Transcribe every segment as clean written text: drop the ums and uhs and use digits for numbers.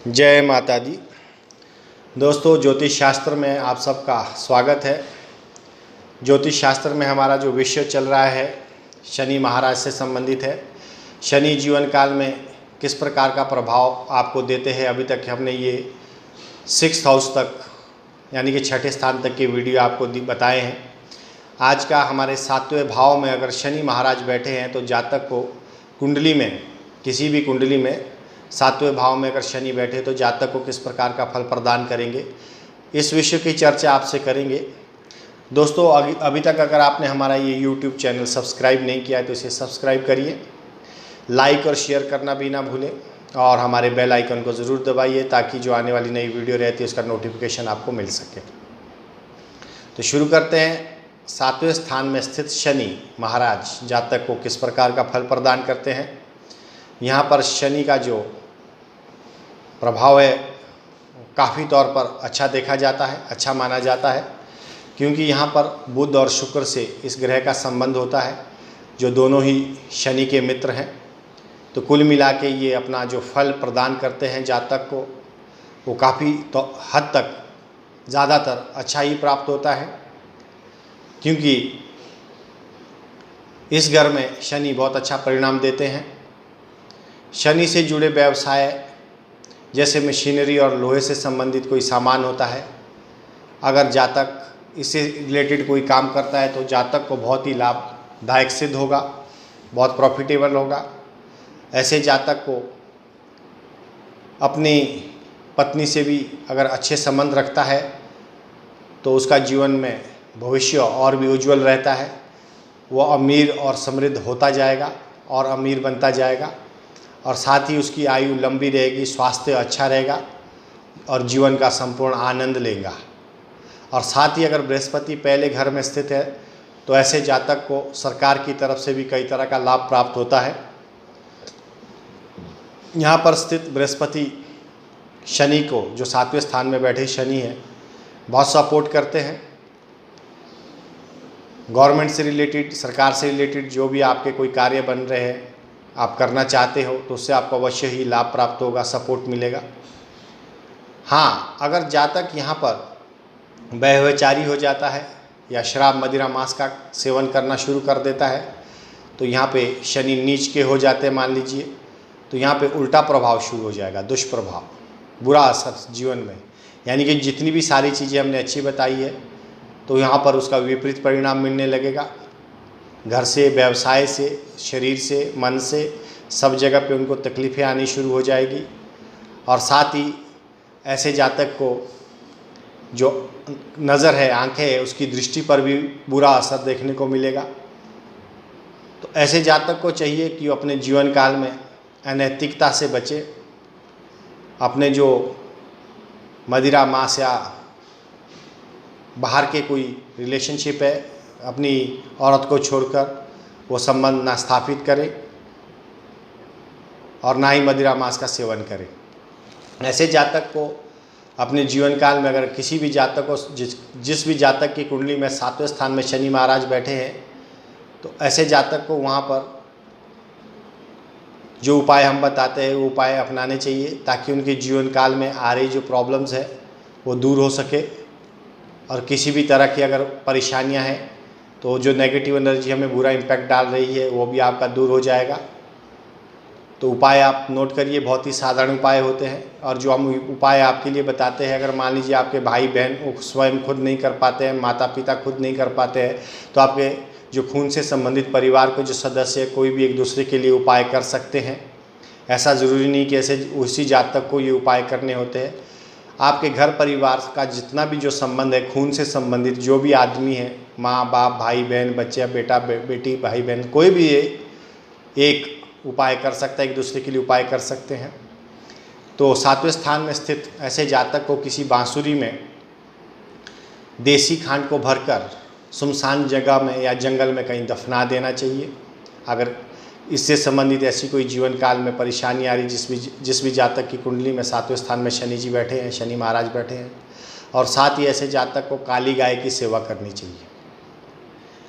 जय माता दी। दोस्तों, ज्योतिष शास्त्र में आप सबका स्वागत है। ज्योतिष शास्त्र में हमारा जो विषय चल रहा है शनि महाराज से संबंधित है। शनि जीवन काल में किस प्रकार का प्रभाव आपको देते हैं, अभी तक हमने ये 6th हाउस तक यानी कि 6ठे स्थान तक के वीडियो आपको बताए हैं। आज का हमारे 7वें भाव में अगर शनि महाराज बैठे हैं तो जातक को कुंडली में, किसी भी कुंडली में 7वें भाव में अगर शनि बैठे तो जातक को किस प्रकार का फल प्रदान करेंगे, इस विषय की चर्चा आपसे करेंगे। दोस्तों, अभी तक अगर आपने हमारा ये YouTube चैनल सब्सक्राइब नहीं किया है तो इसे सब्सक्राइब करिए, लाइक और शेयर करना भी ना भूलें और हमारे बेल आइकन को ज़रूर दबाइए ताकि जो आने वाली नई वीडियो रहती है उसका नोटिफिकेशन आपको मिल सके। तो शुरू करते हैं। 7वें स्थान में स्थित शनि महाराज जातक को किस प्रकार का फल प्रदान करते हैं। यहाँ पर शनि का जो प्रभाव है काफ़ी तौर पर अच्छा देखा जाता है, अच्छा माना जाता है, क्योंकि यहाँ पर बुध और शुक्र से इस ग्रह का संबंध होता है जो दोनों ही शनि के मित्र हैं। तो कुल मिला के ये अपना जो फल प्रदान करते हैं जातक को वो काफ़ी तो हद तक ज़्यादातर अच्छा ही प्राप्त होता है, क्योंकि इस घर में शनि बहुत अच्छा परिणाम देते हैं। शनि से जुड़े व्यवसाय जैसे मशीनरी और लोहे से संबंधित कोई सामान होता है, अगर जातक इससे रिलेटेड कोई काम करता है तो जातक को बहुत ही लाभदायक सिद्ध होगा, बहुत प्रॉफिटेबल होगा। ऐसे जातक को अपनी पत्नी से भी अगर अच्छे संबंध रखता है तो उसका जीवन में भविष्य और भी उज्जवल रहता है। वो अमीर और समृद्ध होता जाएगा और अमीर बनता जाएगा, और साथ ही उसकी आयु लंबी रहेगी, स्वास्थ्य अच्छा रहेगा और जीवन का संपूर्ण आनंद लेगा। और साथ ही अगर बृहस्पति पहले घर में स्थित है तो ऐसे जातक को सरकार की तरफ से भी कई तरह का लाभ प्राप्त होता है। यहाँ पर स्थित बृहस्पति शनि को, जो 7वें स्थान में बैठे शनि हैं, बहुत सपोर्ट करते हैं। गवर्नमेंट से रिलेटेड, सरकार से रिलेटेड जो भी आपके कोई कार्य बन रहे हैं, आप करना चाहते हो तो उससे आपको अवश्य ही लाभ प्राप्त होगा, सपोर्ट मिलेगा। हाँ, अगर जातक यहाँ पर व्यभिचारी हो जाता है या शराब मदिरा मांस का सेवन करना शुरू कर देता है तो यहाँ पे शनि नीच के हो जाते हैं मान लीजिए, तो यहाँ पे उल्टा प्रभाव शुरू हो जाएगा, दुष्प्रभाव, बुरा असर जीवन में। यानी कि जितनी भी सारी चीज़ें हमने अच्छी बताई है तो यहाँ पर उसका विपरीत परिणाम मिलने लगेगा। घर से, व्यवसाय से, शरीर से, मन से, सब जगह पे उनको तकलीफ़ें आनी शुरू हो जाएगी। और साथ ही ऐसे जातक को जो नज़र है, आंखें है, उसकी दृष्टि पर भी बुरा असर देखने को मिलेगा। तो ऐसे जातक को चाहिए कि वो अपने जीवन काल में अनैतिकता से बचे, अपने जो मदिरा मांस या बाहर के कोई रिलेशनशिप है, अपनी औरत को छोड़कर वो संबंध ना स्थापित करे और ना ही मदिरा मांस का सेवन करे। ऐसे जातक को अपने जीवन काल में अगर किसी भी जातक को, जिस भी जातक की कुंडली में 7वें स्थान में शनि महाराज बैठे हैं, तो ऐसे जातक को वहाँ पर जो उपाय हम बताते हैं वो उपाय अपनाने चाहिए ताकि उनके जीवन काल में आ रही जो प्रॉब्लम्स है वो दूर हो सके। और किसी भी तरह की अगर परेशानियां हैं तो जो नेगेटिव एनर्जी हमें बुरा इम्पैक्ट डाल रही है वो भी आपका दूर हो जाएगा। तो उपाय आप नोट करिए, बहुत ही साधारण उपाय होते हैं। और जो हम उपाय आपके लिए बताते हैं, अगर मान लीजिए आपके भाई बहन वो स्वयं खुद नहीं कर पाते हैं, माता पिता खुद नहीं कर पाते हैं, तो आपके जो खून से संबंधित परिवार के जो सदस्य है कोई भी एक दूसरे के लिए उपाय कर सकते हैं। ऐसा ज़रूरी नहीं कि ऐसे उसी जातक को ये उपाय करने होते हैं। आपके घर परिवार का जितना भी जो संबंध है, खून से संबंधित जो भी आदमी है, माँ बाप, भाई बहन, बच्चे, बेटा बेटी, भाई बहन, कोई भी एक उपाय कर सकता है, एक दूसरे के लिए उपाय कर सकते हैं। तो 7वें स्थान में स्थित ऐसे जातक को किसी बांसुरी में देसी खांड को भरकर सुनसान जगह में या जंगल में कहीं दफना देना चाहिए। अगर इससे संबंधित ऐसी कोई जीवन काल में परेशानी आ रही, जिस भी जातक की कुंडली में 7वें स्थान में शनि जी बैठे हैं, शनि महाराज बैठे हैं, और साथ ही ऐसे जातक को काली गाय की सेवा करनी चाहिए।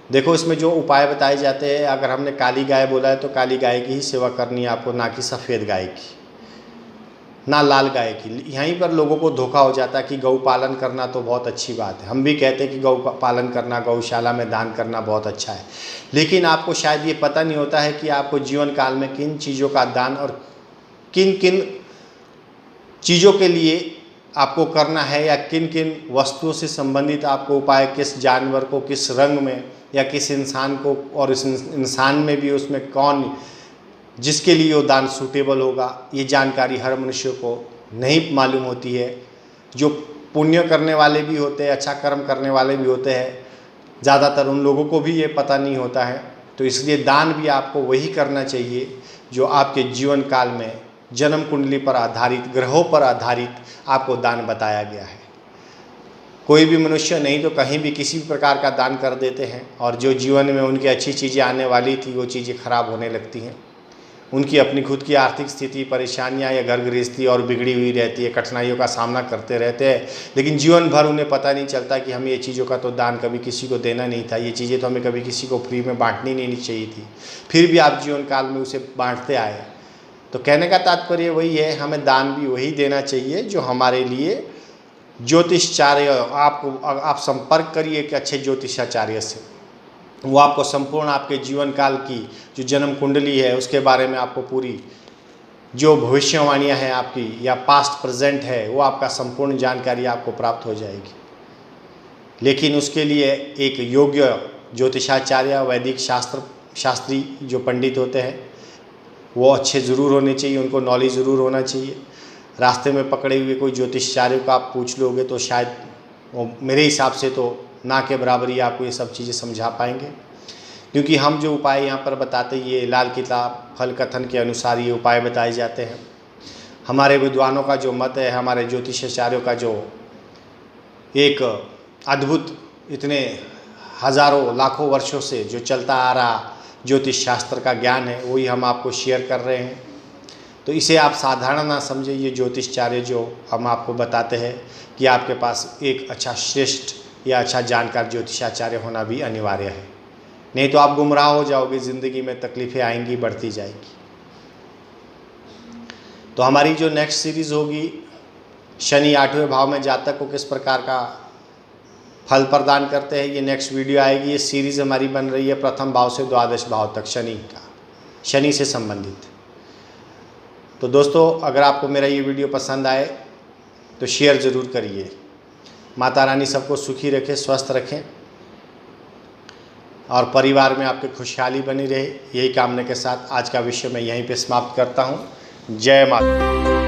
देखो, इसमें जो उपाय बताए जाते हैं, अगर हमने काली गाय बोला है तो काली गाय की ही सेवा करनी है आपको, ना कि सफ़ेद गाय की। ना लाल गाय की। यहीं पर लोगों को धोखा हो जाता है कि गौ पालन करना तो बहुत अच्छी बात है, हम भी कहते हैं कि गौ पालन करना, गौशाला में दान करना बहुत अच्छा है, लेकिन आपको शायद ये पता नहीं होता है कि आपको जीवन काल में किन चीज़ों का दान और किन किन चीज़ों के लिए आपको करना है, या किन किन वस्तुओं से संबंधित आपको उपाय, किस जानवर को किस रंग में या किस इंसान को, और इस इंसान में भी उसमें कौन जिसके लिए वो दान सूटेबल होगा, ये जानकारी हर मनुष्य को नहीं मालूम होती है। जो पुण्य करने वाले भी होते हैं, अच्छा कर्म करने वाले भी होते हैं, ज़्यादातर उन लोगों को भी ये पता नहीं होता है। तो इसलिए दान भी आपको वही करना चाहिए जो आपके जीवन काल में जन्म कुंडली पर आधारित, ग्रहों पर आधारित आपको दान बताया गया है। कोई भी मनुष्य नहीं तो कहीं भी किसी भी प्रकार का दान कर देते हैं, और जो जीवन में उनकी अच्छी चीज़ें आने वाली थी वो चीज़ें खराब होने लगती हैं। उनकी अपनी खुद की आर्थिक स्थिति, परेशानियां या घर गृहस्थी और बिगड़ी हुई रहती है, कठिनाइयों का सामना करते रहते हैं, लेकिन जीवन भर उन्हें पता नहीं चलता कि हमें ये चीज़ों का तो दान कभी किसी को देना नहीं था, ये चीज़ें तो हमें कभी किसी को फ्री में बांटनी नहीं चाहिए थी, फिर भी आप जीवन काल में उसे बांटते आए। तो कहने का तात्पर्य वही है, हमें दान भी वही देना चाहिए जो हमारे लिए ज्योतिषाचार्य, आप संपर्क करिए एक अच्छे ज्योतिषाचार्य से, वो आपको संपूर्ण आपके जीवन काल की जो जन्म कुंडली है उसके बारे में आपको पूरी जो भविष्यवाणियाँ हैं आपकी, या पास्ट प्रेजेंट है, वो आपका संपूर्ण जानकारी आपको प्राप्त हो जाएगी। लेकिन उसके लिए एक योग्य ज्योतिषाचार्य, वैदिक शास्त्री जो पंडित होते हैं वो अच्छे ज़रूर होने चाहिए, उनको नॉलेज ज़रूर होना चाहिए। रास्ते में पकड़े हुए कोई ज्योतिषाचार्य को आप पूछ लोगे तो शायद वो मेरे हिसाब से तो ना के बराबर ही आपको ये सब चीज़ें समझा पाएंगे, क्योंकि हम जो उपाय यहाँ पर बताते हैं ये लाल किताब फल कथन के अनुसार ये उपाय बताए जाते हैं। हमारे विद्वानों का जो मत है, हमारे ज्योतिषाचार्यों का जो एक अद्भुत इतने हज़ारों लाखों वर्षों से जो चलता आ रहा ज्योतिष शास्त्र का ज्ञान है, वही हम आपको शेयर कर रहे हैं। तो इसे आप साधारण ना समझे, ये ज्योतिषाचार्य जो हम आपको बताते हैं कि आपके पास एक अच्छा श्रेष्ठ या अच्छा जानकार ज्योतिषाचार्य होना भी अनिवार्य है, नहीं तो आप गुमराह हो जाओगे, ज़िंदगी में तकलीफ़ें आएंगी, बढ़ती जाएगी। तो हमारी जो नेक्स्ट सीरीज़ होगी, शनि 8वें भाव में जातक को किस प्रकार का फल प्रदान करते हैं, ये नेक्स्ट वीडियो आएगी। ये सीरीज़ हमारी बन रही है प्रथम भाव से द्वादश भाव तक, शनि से संबंधित। तो दोस्तों, अगर आपको मेरा ये वीडियो पसंद आए तो शेयर ज़रूर करिए। माता रानी सबको सुखी रखे, स्वस्थ रखें, और परिवार में आपके खुशहाली बनी रहे, यही कामना के साथ आज का विषय मैं यहीं पे समाप्त करता हूँ। जय माता।